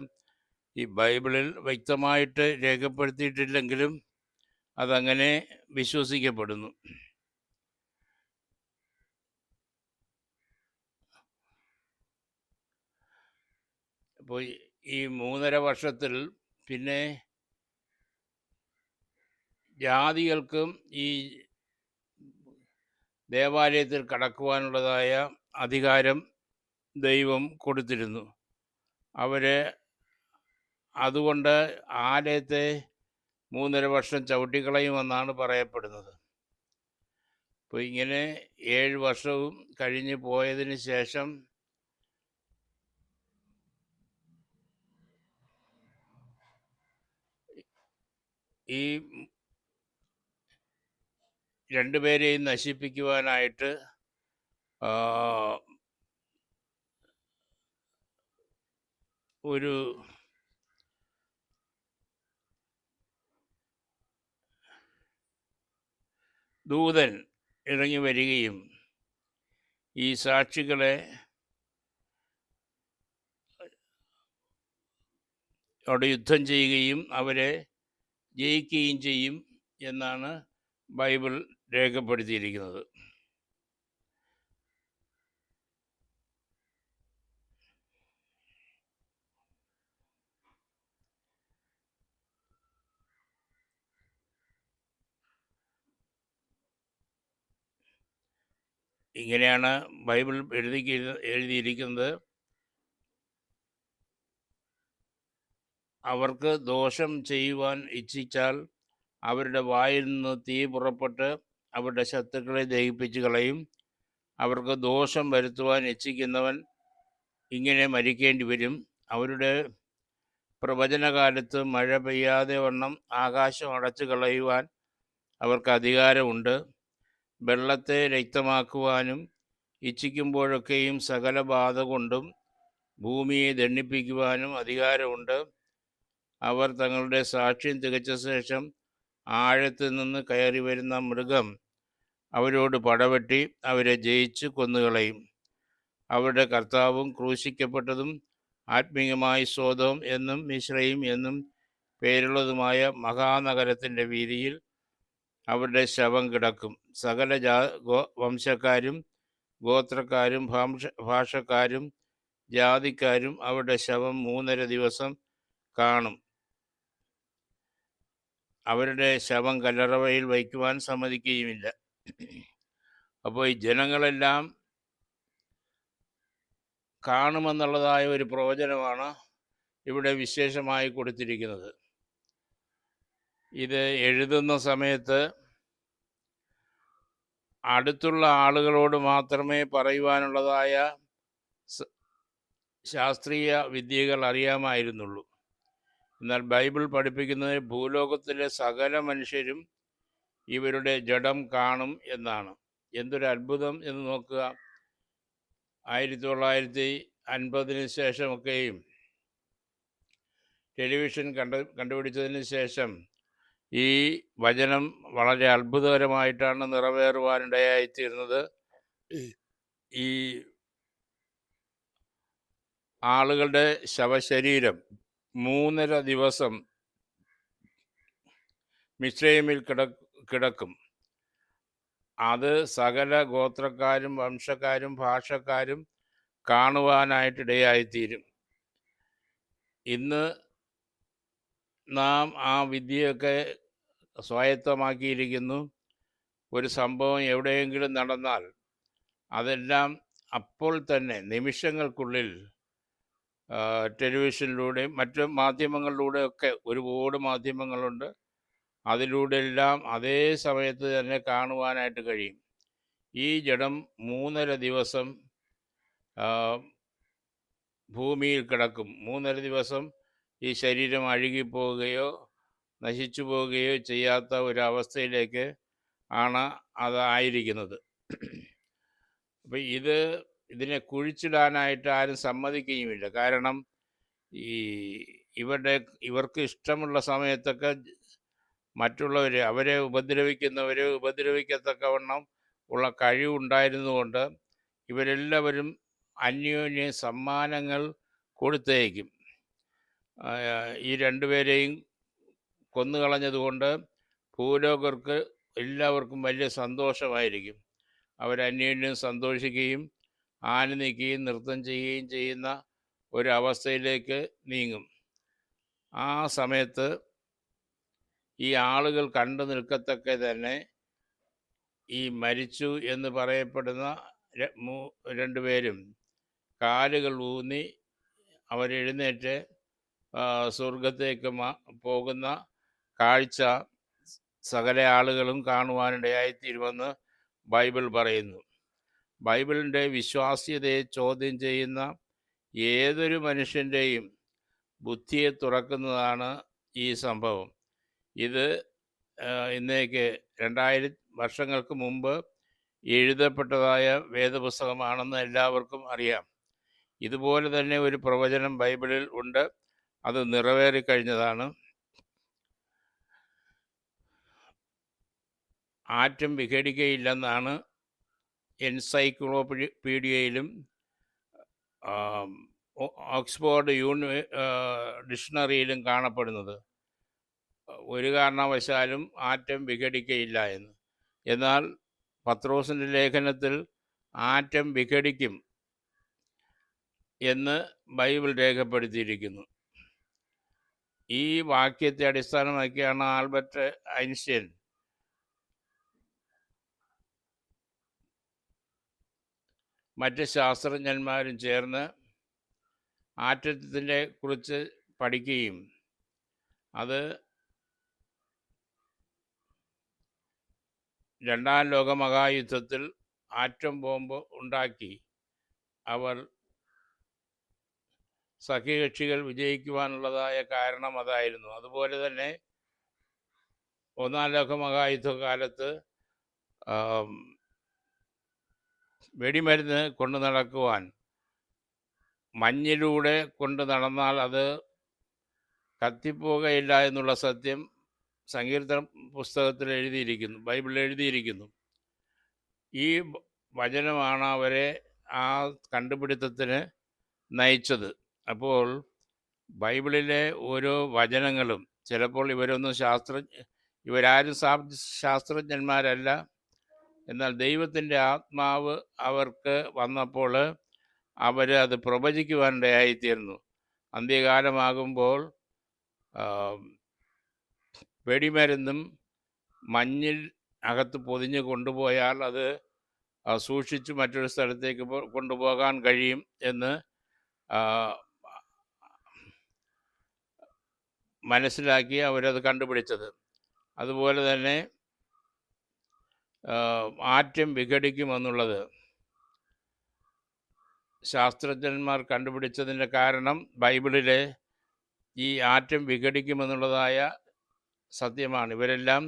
ഈ ബൈബിളിൽ വ്യക്തമായിട്ട് രേഖപ്പെടുത്തിയിട്ടില്ലെങ്കിലും അതങ്ങനെ വിശ്വസിക്കപ്പെടുന്നു. അപ്പോൾ ഈ 3.5 വർഷത്തിൽ പിന്നെ ജാതികൾക്കും ഈ ദേവാലയത്തിൽ കടക്കുവാനുള്ളതായ അധികാരം ദൈവം കൊടുത്തിരുന്നു. അവർ അതുകൊണ്ട് ആലയത്തെ 3.5 വർഷം ചവിട്ടിക്കളയുമെന്നാണ് പറയപ്പെടുന്നത്. അപ്പോൾ ഇങ്ങനെ 7 വർഷവും കഴിഞ്ഞ് പോയതിന് ശേഷം ഈ 2 പേരെയും നശിപ്പിക്കുവാനായിട്ട് ഒരു ദൂതൻ ഇറങ്ങി വരികയും ഈ സാക്ഷികളെ അവിടെ യുദ്ധം ചെയ്യുകയും അവരെ ജയിക്കുകയും ചെയ്യും എന്നാണ് ബൈബിൾ രേഖപ്പെടുത്തിയിരിക്കുന്നത്. ഇങ്ങനെയാണ് ബൈബിൾ എഴുതിയിരിക്കുന്നത്. അവർക്ക് ദോഷം ചെയ്യുവാൻ ഇച്ഛിച്ചാൽ അവരുടെ വായിൽ നിന്ന് തീ പുറപ്പെട്ട് അവരുടെ ശത്രുക്കളെ ദഹിപ്പിച്ച് കളയും. അവർക്ക് ദോഷം വരുത്തുവാൻ ഇച്ഛിക്കുന്നവൻ ഇങ്ങനെ മരിക്കേണ്ടി വരും. അവരുടെ പ്രവചനകാലത്ത് മഴ പെയ്യാതെ വണ്ണം ആകാശം അടച്ചു കളയുവാൻ അവർക്ക് അധികാരമുണ്ട്. വെള്ളത്തെ രക്തമാക്കുവാനും ഇച്ഛിക്കുമ്പോഴൊക്കെയും സകല ബാധ കൊണ്ടും ഭൂമിയെ ദണ്ഡിപ്പിക്കുവാനും അധികാരമുണ്ട്. അവർ തങ്ങളുടെ സാക്ഷ്യം തികച്ച ശേഷം ആഴത്തിൽ നിന്ന് കയറി വരുന്ന മൃഗം അവരോട് പടവെട്ടി അവരെ ജയിച്ച് കൊന്നുകളയും. അവരുടെ കർത്താവും ക്രൂശിക്കപ്പെട്ടതും ആത്മീയമായി സോദോം എന്നും മിശ്രയും എന്നും പേരുള്ളതുമായ മഹാനഗരത്തിൻ്റെ വീതിയിൽ അവരുടെ ശവം കിടക്കും. സകല വംശക്കാരും ഗോത്രക്കാരും ഭാഷക്കാരും ജാതിക്കാരും അവരുടെ ശവം 3.5 ദിവസം കാണും. അവരുടെ ശവം കല്ലറവയിൽ വയ്ക്കുവാൻ സമ്മതിക്കുകയുമില്ല. അപ്പോൾ ഈ ജനങ്ങളെല്ലാം കാണുമെന്നുള്ളതായ ഒരു പ്രവചനമാണ് ഇവിടെ വിശേഷമായി കൊടുത്തിരിക്കുന്നത്. ഇത് എഴുതുന്ന സമയത്ത് അടുത്തുള്ള ആളുകളോട് മാത്രമേ പറയുവാനുള്ളതായ ശാസ്ത്രീയ വിദ്യകൾ അറിയാമായിരുന്നുള്ളൂ. എന്നാൽ ബൈബിൾ പഠിപ്പിക്കുന്നത് ഭൂലോകത്തിലെ സകല മനുഷ്യരും ഇവരുടെ ജഡം കാണും എന്നാണ്. എന്തൊരു അത്ഭുതം എന്ന് നോക്കുക. 1950 ശേഷമൊക്കെയും ടെലിവിഷൻ കണ്ടുപിടിച്ചതിന് ശേഷം ഈ വചനം വളരെ അത്ഭുതകരമായിട്ടാണ് നിറവേറുവാനിടയായിത്തീരുന്നത്. ഈ ആളുകളുടെ ശവശരീരം 3.5 ദിവസം മിസ്രയീമിൽ കിടക്കും. അത് സകല ഗോത്രക്കാരും വംശക്കാരും ഭാഷക്കാരും കാണുവാനായിട്ടിടയായിത്തീരും. ഇന്ന് നാം ആ വിദ്യയൊക്കെ സ്വായത്തമാക്കിയിരിക്കുന്നു. ഒരു സംഭവം എവിടെയെങ്കിലും നടന്നാൽ അതെല്ലാം അപ്പോൾ തന്നെ നിമിഷങ്ങൾക്കുള്ളിൽ ടെലിവിഷനിലൂടെയും മറ്റു മാധ്യമങ്ങളിലൂടെയൊക്കെ ഒരുപാട് മാധ്യമങ്ങളുണ്ട്. അതിലൂടെ എല്ലാം അതേ സമയത്ത് തന്നെ കാണുവാനായിട്ട് കഴിയും. ഈ ജഡം 3.5 ദിവസം ഭൂമിയിൽ കിടക്കും. 3.5 ദിവസം ഈ ശരീരം അഴുകിപ്പോവുകയോ നശിച്ചു പോവുകയോ ചെയ്യാത്ത ഒരവസ്ഥയിലേക്ക് ആണ് അതായിരിക്കുന്നത്. അപ്പം ഇതിനെ കുഴിച്ചിടാനായിട്ട് ആരും സമ്മതിക്കുകയുമില്ല. കാരണം ഇവർക്ക് ഇഷ്ടമുള്ള സമയത്തൊക്കെ അവരെ ഉപദ്രവിക്കുന്നവരെ ഉപദ്രവിക്കത്തക്കവണ്ണം ഉള്ള കഴിവുണ്ടായിരുന്നുകൊണ്ട് ഇവരെല്ലാവരും അന്യോന്യം സമ്മാനങ്ങൾ കൊടുത്തേക്കും. ഈ രണ്ടുപേരെയും കൊന്നുകളഞ്ഞതുകൊണ്ട് ഭൂലോകർക്ക് എല്ലാവർക്കും വലിയ സന്തോഷമായിരിക്കും. അവരന്യോന്യം സന്തോഷിക്കുകയും ആനന്ദിക്കുകയും നൃത്തം ചെയ്യുകയും ചെയ്യുന്ന ഒരവസ്ഥയിലേക്ക് നീങ്ങും. ആ സമയത്ത് ഈ ആളുകൾ കണ്ടു നിൽക്കത്തക്ക തന്നെ ഈ മരിച്ചു എന്ന് പറയപ്പെടുന്ന രണ്ടുപേരും കാലുകൾ ഊന്നി അവരെഴുന്നേറ്റ് സ്വർഗത്തേക്ക് പോകുന്ന കാഴ്ച സകല ആളുകളും കാണുവാനിടയായിത്തീരുമെന്ന് ബൈബിൾ പറയുന്നു. ബൈബിളിൻ്റെ വിശ്വാസ്യതയെ ചോദ്യം ചെയ്യുന്ന ഏതൊരു മനുഷ്യൻ്റെയും ബുദ്ധിയെ തുറക്കുന്നതാണ് ഈ സംഭവം. ഇത് ഇന്നേക്ക് 2000 വർഷങ്ങൾക്ക് മുമ്പ് എഴുതപ്പെട്ടതായ വേദപുസ്തകമാണെന്ന് എല്ലാവർക്കും അറിയാം. ഇതുപോലെ തന്നെ ഒരു പ്രവചനം ബൈബിളിൽ ഉണ്ട്. അത് നിറവേറിക്കഴിഞ്ഞതാണ്. ആറ്റം വിഘടിക്കയില്ലെന്നാണ് എൻസൈക്ലോപീഡിയയിലും ഓക്സ്ഫോർഡ് ഡിക്ഷണറിയിലും കാണപ്പെടുന്നത്. ഒരു കാരണവശാലും ആറ്റം വിഘടിക്കയില്ല എന്ന്. എന്നാൽ പത്രോസിൻ്റെ ലേഖനത്തിൽ ആറ്റം വിഘടിക്കും എന്ന് ബൈബിൾ രേഖപ്പെടുത്തിയിരിക്കുന്നു. ഈ വാക്യത്തെ അടിസ്ഥാനമാക്കിയാണ് ആൽബർട്ട് ഐൻസ്റ്റൈൻ മറ്റ് ശാസ്ത്രജ്ഞന്മാരും ചേർന്ന് ആറ്റത്തിനെ കുറിച്ച് പഠിക്കുകയും അത് രണ്ടാം ലോക മഹായുദ്ധത്തിൽ ആറ്റം ബോംബ് ഉണ്ടാക്കി അവർ സഖ്യകക്ഷികൾ വിജയിക്കുവാനുള്ളതായ കാരണം അതായിരുന്നു. അതുപോലെ തന്നെ ഒന്നാം ലോകമഹായുദ്ധകാലത്ത് വെടിമരുന്ന് കൊണ്ടു നടക്കുവാൻ മഞ്ഞിലൂടെ കൊണ്ട് നടന്നാൽ അത് കത്തിപ്പോകുകയില്ല എന്നുള്ള സത്യം സങ്കീർത്തന പുസ്തകത്തിൽ എഴുതിയിരിക്കുന്നു, ബൈബിളിൽ എഴുതിയിരിക്കുന്നു. ഈ വചനമാണ് അവരെ ആ കണ്ടുപിടുത്തത്തിന് നയിച്ചത്. അപ്പോൾ ബൈബിളിലെ ഓരോ വചനങ്ങളും ചിലപ്പോൾ ഇവരാരും ശാസ്ത്രജ്ഞന്മാരല്ല, എന്നാൽ ദൈവത്തിൻ്റെ ആത്മാവ് അവർക്ക് വന്നപ്പോൾ അവർ അത് പ്രവചിക്കുവാനിടയായിത്തീർന്നു. അന്ത്യകാലമാകുമ്പോൾ വെടിമരുന്നും മഞ്ഞിൽ അകത്ത് പൊതിഞ്ഞ് കൊണ്ടുപോയാൽ അത് സൂക്ഷിച്ച് മറ്റൊരു സ്ഥലത്തേക്ക് കൊണ്ടുപോകാൻ കഴിയും എന്ന് മനസ്സിലാക്കി അവരത് കണ്ടുപിടിച്ചത്. അതുപോലെ തന്നെ ആറ്റം വിഘടിക്കുമെന്നുള്ളത് ശാസ്ത്രജ്ഞന്മാർ കണ്ടുപിടിച്ചതിൻ്റെ കാരണം ബൈബിളിലെ ഈ ആറ്റം വിഘടിക്കുമെന്നുള്ളതായ സത്യമാണ്. ഇവരെല്ലാം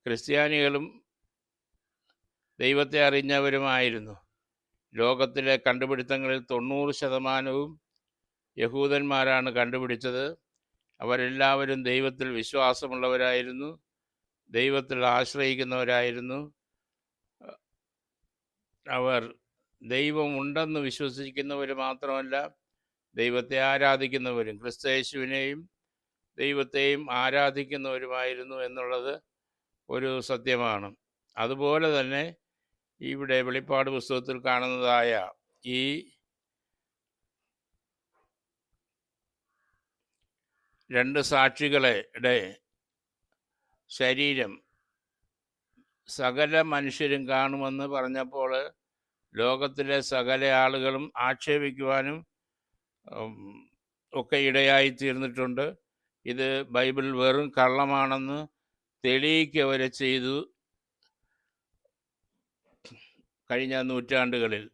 ക്രിസ്ത്യാനികളും ദൈവത്തെ അറിഞ്ഞവരുമായിരുന്നു. ലോകത്തിലെ കണ്ടുപിടുത്തങ്ങളിൽ 90% യഹൂദന്മാരാണ് കണ്ടുപിടിച്ചത്. അവരെല്ലാവരും ദൈവത്തിൽ വിശ്വാസമുള്ളവരായിരുന്നു, ദൈവത്തിൽ ആശ്രയിക്കുന്നവരായിരുന്നു. അവർ ദൈവമുണ്ടെന്ന് വിശ്വസിക്കുന്നവർ മാത്രമല്ല, ദൈവത്തെ ആരാധിക്കുന്നവരും ക്രിസ്തയേശുവിനെയും ദൈവത്തെയും ആരാധിക്കുന്നവരുമായിരുന്നു എന്നുള്ളത് ഒരു സത്യമാണ്. അതുപോലെ തന്നെ ഇവിടെ വെളിപ്പാട് പുസ്തകത്തിൽ കാണുന്നതായ ഈ രണ്ട് സാക്ഷികളുടെ ശരീരം സകല മനുഷ്യരും കാണുമെന്ന് പറഞ്ഞപ്പോൾ ലോകത്തിലെ സകല ആളുകളും ആക്ഷേപിക്കുവാനും ഒക്കെ ഇടയായിത്തീർന്നിട്ടുണ്ട്. ഇത് ബൈബിൾ വെറും കള്ളമാണെന്ന് തെളിയിക്കവരെ ചെയ്തു കഴിഞ്ഞ നൂറ്റാണ്ടുകളിൽ.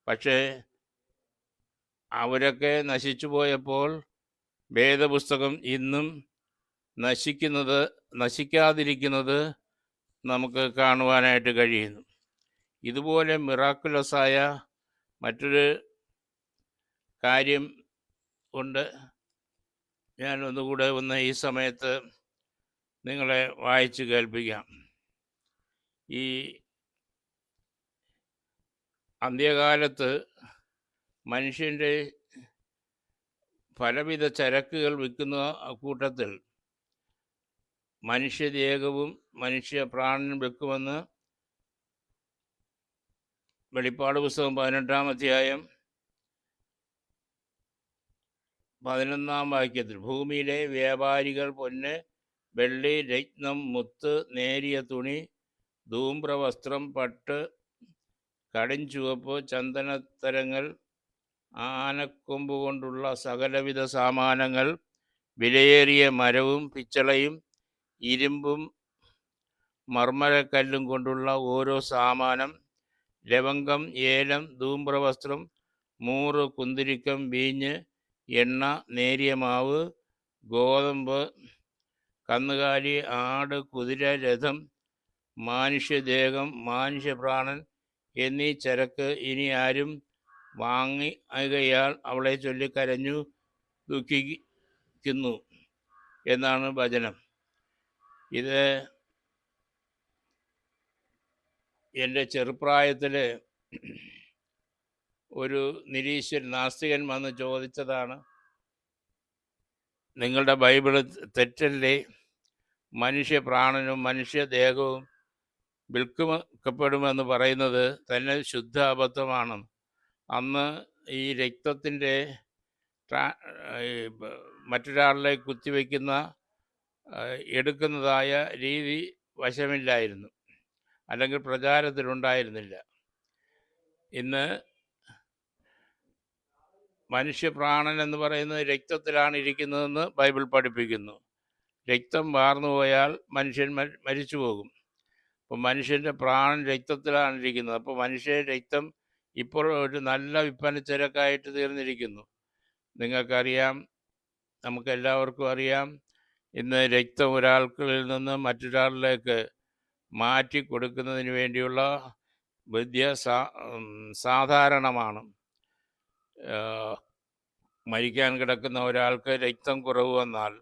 പക്ഷേ അവരൊക്കെ നശിച്ചു പോയപ്പോൾ വേദപുസ്തകം ഇന്നും നശിക്കാതിരിക്കുന്നത് നമുക്ക് കാണുവാനായിട്ട് കഴിയുന്നു. ഇതുപോലെ മിറാക്കുലസായ മറ്റൊരു കാര്യം ഉണ്ട്. ഞാൻ ഒന്നുകൂടെ ഈ സമയത്ത് നിങ്ങളെ വായിച്ചു കേൾപ്പിക്കാം. ഈ അന്ത്യകാലത്ത് മനുഷ്യൻ്റെ പലവിധ ചരക്കുകൾ വിൽക്കുന്ന കൂട്ടത്തിൽ മനുഷ്യദേഹവും മനുഷ്യ പ്രാണനും വെക്കുമെന്ന് വെളിപ്പാട് പുസ്തകം 18-ാം അധ്യായം 11-ാം വാക്യത്തിൽ, ഭൂമിയിലെ വ്യാപാരികൾ പൊന്ന്, വെള്ളി, രത്നം, മുത്ത്, നേരിയ തുണി, ധൂമ്രവസ്ത്രം, പട്ട്, കടുംചുവപ്പ്, ചന്ദനത്തരങ്ങൾ, ആനക്കൊമ്പ് കൊണ്ടുള്ള സകലവിധ സാമാനങ്ങൾ, വിലയേറിയ മരവും പിച്ചളയും ഇരുമ്പും മർമ്മരക്കല്ലും കൊണ്ടുള്ള ഓരോ സാമാനം, ലവംഗം, ഏലം, ധൂമ്രവസ്ത്രം, മൂറ്, കുന്തിരിക്കം, വീഞ്ഞ്, എണ്ണ, നേരിയ മാവ്, ഗോതമ്പ്, കന്നുകാലി, ആട്, കുതിര, രഥം, മാനുഷ്യദേഹം, മനുഷ്യപ്രാണൻ എന്നീ ചരക്ക് ഇനി ആരും വാങ്ങിയാൽ അവളെ ചൊല്ലി കരഞ്ഞു ദുഃഖിക്കുന്നു എന്നാണ് വചനം. ഇത് എൻ്റെ ചെറുപ്രായത്തിൽ ഒരു നിരീശ്വരൻ, നാസ്തികൻ വന്ന് ചോദിച്ചതാണ്, നിങ്ങളുടെ ബൈബിള് തെറ്റല്ലേ? മനുഷ്യപ്രാണനും മനുഷ്യദേഹവും വിൽക്കപ്പെടുമെന്ന് പറയുന്നത് തന്നെ ശുദ്ധ അബദ്ധമാണ്. അന്ന് ഈ രക്തത്തിൻ്റെ മറ്റൊരാളിലെ കുത്തിവെക്കുന്ന എടുക്കുന്നതായ രീതി വശമില്ലായിരുന്നു, അല്ലെങ്കിൽ പ്രചാരത്തിലുണ്ടായിരുന്നില്ല. ഇന്ന് മനുഷ്യപ്രാണൻ എന്ന് പറയുന്നത് രക്തത്തിലാണ് ഇരിക്കുന്നതെന്ന് ബൈബിൾ പഠിപ്പിക്കുന്നു. രക്തം വാർന്നു പോയാൽ മനുഷ്യൻ മരിച്ചു പോകും. അപ്പോൾ മനുഷ്യൻ്റെ പ്രാണൻ രക്തത്തിലാണ് ഇരിക്കുന്നത്. അപ്പോൾ മനുഷ്യ രക്തം ഇപ്പോൾ ഒരു നല്ല വിൽപ്പനച്ചരക്കായിട്ട് തീർന്നിരിക്കുന്നു. നിങ്ങൾക്കറിയാം, നമുക്കെല്ലാവർക്കും അറിയാം, ഇന്ന് രക്തം ഒരാൾക്കിൽ നിന്ന് മറ്റൊരാളിലേക്ക് മാറ്റി കൊടുക്കുന്നതിന് വേണ്ടിയുള്ള വിദ്യ സാധാരണമാണ്. മരിക്കാൻ കിടക്കുന്ന ഒരാൾക്ക് രക്തം കുറവ് വന്നാൽ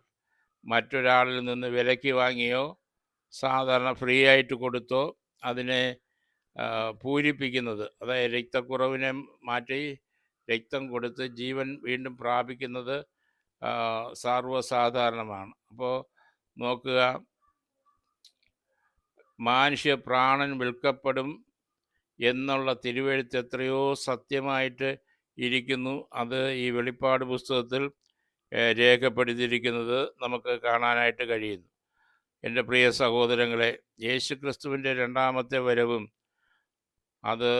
മറ്റൊരാളിൽ നിന്ന് വിലയ്ക്ക് വാങ്ങിയോ സാധാരണ ഫ്രീ ആയിട്ട് കൊടുത്തോ അതിനെ പൂരിപ്പിക്കുന്നത്, അതായത് രക്തക്കുറവിനെ മാറ്റി രക്തം കൊടുത്ത് ജീവൻ വീണ്ടും പ്രാപിക്കുന്നത് സർവ്വസാധാരണമാണ്. അപ്പോൾ നോക്കുക, മാനുഷ്യ പ്രാണൻ വിൽക്കപ്പെടും എന്നുള്ള തിരുവെഴുത്ത് എത്രയോ സത്യമായിട്ട് ഇരിക്കുന്നു. അത് ഈ വെളിപ്പാട് പുസ്തകത്തിൽ രേഖപ്പെടുത്തിയിരിക്കുന്നത് നമുക്ക് കാണാനായിട്ട് കഴിയുന്നു. എൻ്റെ പ്രിയ സഹോദരങ്ങളെ, യേശുക്രിസ്തുവിൻ്റെ രണ്ടാമത്തെ വരവും അത്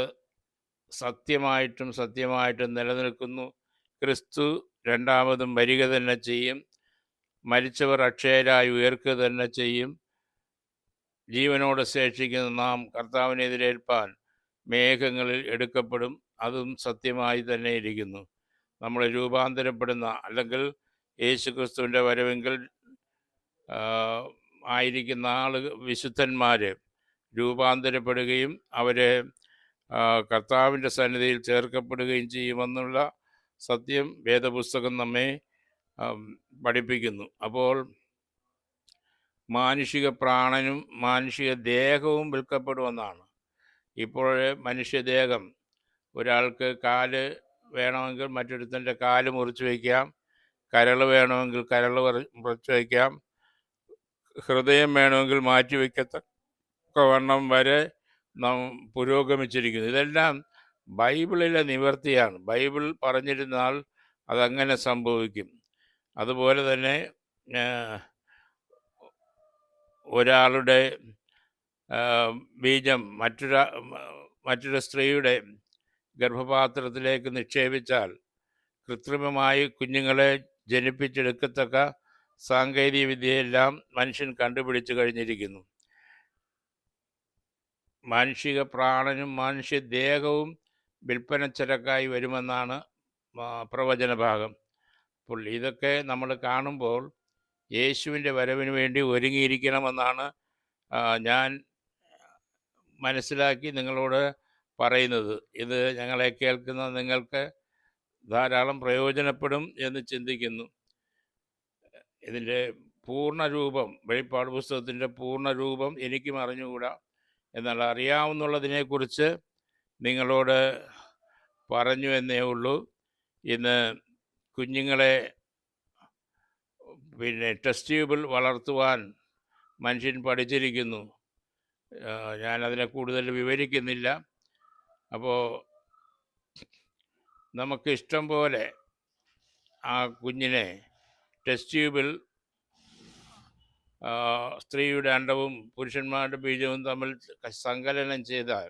സത്യമായിട്ടും നിലനിൽക്കുന്നു. ക്രിസ്തു രണ്ടാമതും വരിക തന്നെ ചെയ്യും. മരിച്ചവർ അക്ഷയരായി ഉയർക്കുക തന്നെ ചെയ്യും. ജീവനോടെ ശേഷിക്കുന്ന നാം കർത്താവിനെ എതിരേൽപ്പാൻ മേഘങ്ങളിൽ എടുക്കപ്പെടും. അതും സത്യമായി തന്നെ ഇരിക്കുന്നു. നമ്മൾ രൂപാന്തരപ്പെടുന്ന, അല്ലെങ്കിൽ യേശുക്രിസ്തുവിൻ്റെ വരവെങ്കിൽ ആയിരിക്കുന്ന വിശുദ്ധന്മാർ രൂപാന്തരപ്പെടുകയും അവരെ കർത്താവിൻ്റെ സന്നിധിയിൽ ചേർക്കപ്പെടുകയും ചെയ്യുമെന്നുള്ള സത്യം വേദപുസ്തകം നമ്മെ പഠിപ്പിക്കുന്നു. അപ്പോൾ മാനുഷിക പ്രാണനും മാനുഷിക ദേഹവും വിൽക്കപ്പെടുമെന്നാണ്. ഇപ്പോൾ മനുഷ്യദേഹം, ഒരാൾക്ക് കാല് വേണമെങ്കിൽ മറ്റൊരുത്തൻ്റെ കാല് മുറിച്ച് വയ്ക്കാം, കരൾ വേണമെങ്കിൽ കരൾ മുറിച്ച് വയ്ക്കാം, ഹൃദയം വേണമെങ്കിൽ മാറ്റി വയ്ക്കത്തക്കവണ്ണം വരെ നാം പുരോഗമിച്ചിരിക്കുന്നു. ഇതെല്ലാം ബൈബിളിലെ നിവർത്തിയാണ്. ബൈബിൾ പറഞ്ഞിരുന്നാൽ അതങ്ങനെ സംഭവിക്കും. അതുപോലെ തന്നെ ഒരാളുടെ ബീജം മറ്റൊരു സ്ത്രീയുടെ ഗർഭപാത്രത്തിലേക്ക് നിക്ഷേപിച്ചാൽ കൃത്രിമമായി കുഞ്ഞുങ്ങളെ ജനിപ്പിച്ചെടുക്കത്തക്ക സാങ്കേതിക വിദ്യയെല്ലാം മനുഷ്യൻ കണ്ടുപിടിച്ചു കഴിഞ്ഞിരിക്കുന്നു. മാനുഷിക പ്രാണനും മനുഷ്യദേഹവും വിൽപ്പനച്ചരക്കായി വരുമെന്നാണ് പ്രവചന ഭാഗം. അപ്പോൾ ഇതൊക്കെ നമ്മൾ കാണുമ്പോൾ യേശുവിൻ്റെ വരവിന് വേണ്ടി ഒരുങ്ങിയിരിക്കണമെന്നാണ് ഞാൻ മനസ്സിലാക്കി നിങ്ങളോട് പറയുന്നത്. ഇത് ഞങ്ങളെ കേൾക്കുന്ന നിങ്ങൾക്ക് ധാരാളം പ്രയോജനപ്പെടും എന്ന് ചിന്തിക്കുന്നു. ഇതിൻ്റെ പൂർണ്ണരൂപം, വെളിപ്പാട് പുസ്തകത്തിൻ്റെ പൂർണ്ണരൂപം എനിക്കും അറിഞ്ഞുകൂടാ. എന്നാൽ അറിയാവുന്നുള്ളതിനെക്കുറിച്ച് നിങ്ങളോട് പറഞ്ഞു എന്നേ ഉള്ളൂ. ഇന്ന് കുഞ്ഞുങ്ങളെ ടെസ്റ്റ് ട്യൂബിൽ വളർത്തുവാൻ മനുഷ്യൻ പഠിച്ചിരിക്കുന്നു. ഞാനതിനെ കൂടുതൽ വിവരിക്കുന്നില്ല. അപ്പോൾ നമുക്ക് ഇഷ്ടം പോലെ ആ കുഞ്ഞിനെ ടെസ്റ്റ് ട്യൂബിൽ സ്ത്രീയുടെ അണ്ടവും പുരുഷന്മാരുടെ ബീജവും തമ്മിൽ സങ്കലനം ചെയ്താൽ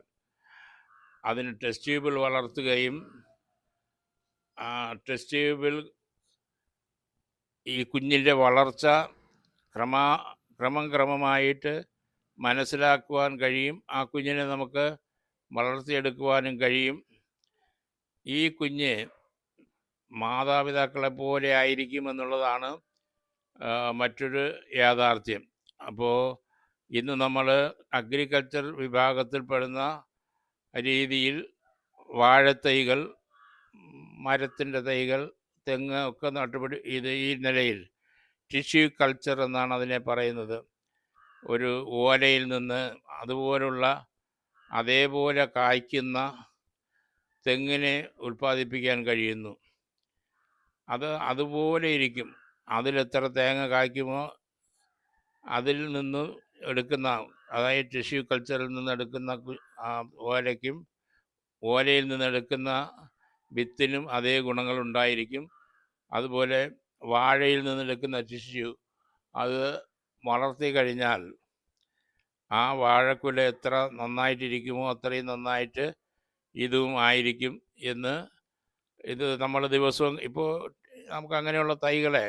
അതിന് ടെസ്റ്റ് ട്യൂബിൽ വളർത്തുകയും ആ ടെസ്റ്റ് ട്യൂബിൽ ഈ കുഞ്ഞിൻ്റെ വളർച്ച ക്രമമായിട്ട് മനസ്സിലാക്കുവാൻ കഴിയും. ആ കുഞ്ഞിനെ നമുക്ക് വളർത്തിയെടുക്കുവാനും കഴിയും. ഈ കുഞ്ഞ് മാതാപിതാക്കളെ പോലെ ആയിരിക്കുമെന്നുള്ളതാണ് മറ്റൊരു യാഥാർത്ഥ്യം. അപ്പോൾ ഇന്ന് നമ്മൾ അഗ്രികൾച്ചർ വിഭാഗത്തിൽപ്പെടുന്ന രീതിയിൽ വാഴത്തൈകൾ, മരത്തിൻ്റെ തൈകൾ, തെങ്ങ് ഒക്കെ ഈ നിലയിൽ ടിഷ്യൂ കൾച്ചർ എന്നാണ് അതിനെ പറയുന്നത്. ഒരു ഓലയിൽ നിന്ന് അതേപോലെ കായ്ക്കുന്ന തെങ്ങിനെ ഉൽപ്പാദിപ്പിക്കാൻ കഴിയുന്നു. അതുപോലെ ഇരിക്കും. അതിലെത്ര തേങ്ങ കായ്ക്കുമോ അതിൽ നിന്ന് എടുക്കുന്ന, അതായത് ടിഷ്യൂ കൾച്ചറിൽ നിന്ന് എടുക്കുന്ന ഓലയ്ക്കും ഓലയിൽ നിന്നെടുക്കുന്ന വിത്തിനും അതേ ഗുണങ്ങളുണ്ടായിരിക്കും. അതുപോലെ വാഴയിൽ നിന്നെടുക്കുന്ന ടിഷ്യൂ അത് വളർത്തി കഴിഞ്ഞാൽ ആ വാഴക്കുല എത്ര നന്നായിട്ടിരിക്കുമോ അത്രയും നന്നായിട്ട് ഇതും ആയിരിക്കും എന്ന് ഇത് നമ്മൾ ദിവസവും ഇപ്പോൾ നമുക്ക് അങ്ങനെയുള്ള തൈകളെ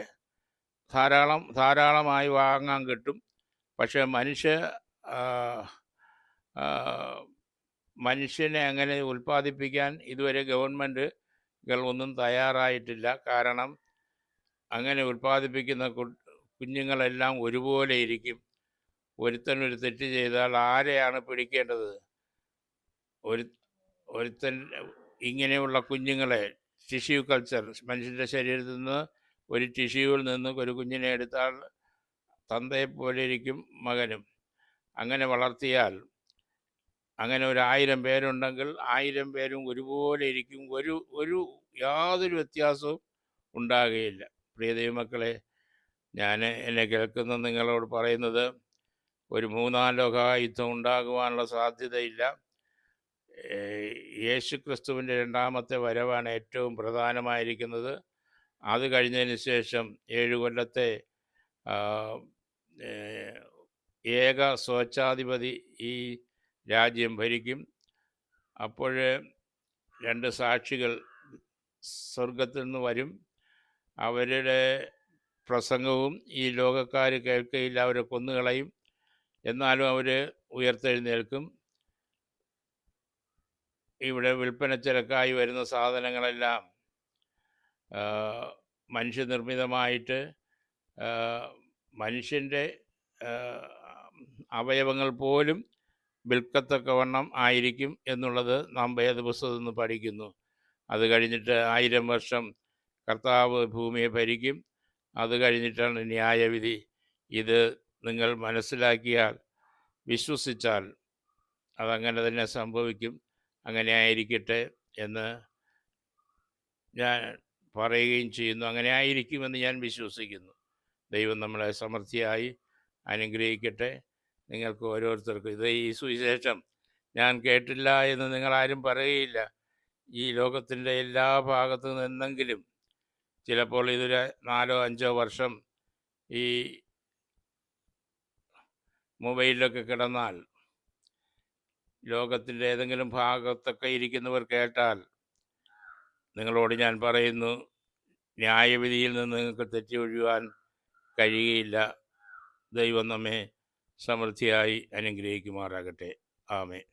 ധാരാളമായി വാങ്ങാൻ കിട്ടും. പക്ഷേ ആ, മനുഷ്യനെ അങ്ങനെ ഉൽപ്പാദിപ്പിക്കാൻ ഇതുവരെ ഗവൺമെൻറ്റുകൾ ഒന്നും തയ്യാറായിട്ടില്ല. കാരണം അങ്ങനെ ഉൽപ്പാദിപ്പിക്കുന്ന കുഞ്ഞുങ്ങളെല്ലാം ഒരുപോലെ ഇരിക്കും. ഒരുത്തൻ തെറ്റ് ചെയ്താൽ ആരെയാണ് പിടിക്കേണ്ടത്? ഒരു ഒരുത്തൻ ഇങ്ങനെയുള്ള കുഞ്ഞുങ്ങളെ ടിഷ്യൂ കൾച്ചർ, മനുഷ്യൻ്റെ ശരീരത്തിൽ നിന്ന് ഒരു ടിഷ്യൂവിൽ നിന്ന് ഒരു കുഞ്ഞിനെ എടുത്താൽ തന്തയെപ്പോലെ ഇരിക്കും മകനും. അങ്ങനെ വളർത്തിയാൽ, അങ്ങനെ ഒരു 1000 പേരുണ്ടെങ്കിൽ 1000 പേരും ഒരുപോലെ ഇരിക്കും. ഒരു യാതൊരു വ്യത്യാസവും ഉണ്ടാകുകയില്ല. പ്രിയ ദൈവമക്കളെ, ഞാൻ എന്നെ കേൾക്കുന്ന നിങ്ങളോട് പറയുന്നത്, ഒരു മൂന്നാം ലോക യുദ്ധം ഉണ്ടാകുവാനുള്ള സാധ്യതയില്ല. യേശു ക്രിസ്തുവിൻ്റെ രണ്ടാമത്തെ വരവാണ് ഏറ്റവും പ്രധാനമായിരിക്കുന്നത്. അത് കഴിഞ്ഞതിന് ശേഷം 7 കൊല്ലത്തെ ഏക സ്വേച്ഛാധിപതി ഈ രാജ്യം ഭരിക്കും. അപ്പോൾ 2 സാക്ഷികൾ സ്വർഗത്തിൽ നിന്ന് വരും. അവരുടെ പ്രസംഗവും ഈ ലോകക്കാർ കേൾക്കുകയില്ല, അവരെ കൊന്നുകളയും. എന്നാലും അവർ ഉയർത്തെഴുന്നേൽക്കും. ഇവിടെ വിൽപ്പനച്ചരക്കായി വരുന്ന സാധനങ്ങളെല്ലാം മനുഷ്യനിർമ്മിതമായിട്ട് മനുഷ്യൻ്റെ അവയവങ്ങൾ പോലും വിൽക്കത്തക്കവണ്ണം ആയിരിക്കും എന്നുള്ളത് നാം വേദപുസ്തകത്തിൽ നിന്ന് പഠിക്കുന്നു. അത് കഴിഞ്ഞിട്ട് 1000 വർഷം കർത്താവ് ഭൂമിയെ ഭരിക്കും. അത് കഴിഞ്ഞിട്ടാണ് ന്യായവിധി. ഇത് നിങ്ങൾ മനസ്സിലാക്കിയാൽ, വിശ്വസിച്ചാൽ അതങ്ങനെ തന്നെ സംഭവിക്കും. അങ്ങനെ ആയിരിക്കട്ടെ എന്ന് ഞാൻ പറയുകയും ചെയ്യുന്നു. അങ്ങനെ ആയിരിക്കുമെന്ന് ഞാൻ വിശ്വസിക്കുന്നു. ദൈവം നമ്മളെ സമൃദ്ധിയായി അനുഗ്രഹിക്കട്ടെ. നിങ്ങൾക്ക് ഓരോരുത്തർക്കും ഈ സുവിശേഷം ഞാൻ കേട്ടില്ല എന്ന് നിങ്ങളാരും പറയുകയില്ല. ഈ ലോകത്തിൻ്റെ എല്ലാ ഭാഗത്തു നിന്നെങ്കിലും, ചിലപ്പോൾ ഇതൊരു 4-5 വർഷം ഈ മൊബൈലിലൊക്കെ കിടന്നാൽ, ലോകത്തിൻ്റെ ഏതെങ്കിലും ഭാഗത്തൊക്കെ ഇരിക്കുന്നവർ കേട്ടാൽ, നിങ്ങളോട് ഞാൻ പറയുന്നു, ന്യായവിധിയിൽ നിന്ന് നിങ്ങൾക്ക് തെറ്റി ഒഴിയുവാൻ കഴിയുകയില്ല. ദൈവം നമ്മെ സമൃദ്ധിയായി അനുഗ്രഹിക്കുമാറാകട്ടെ. ആമേൻ.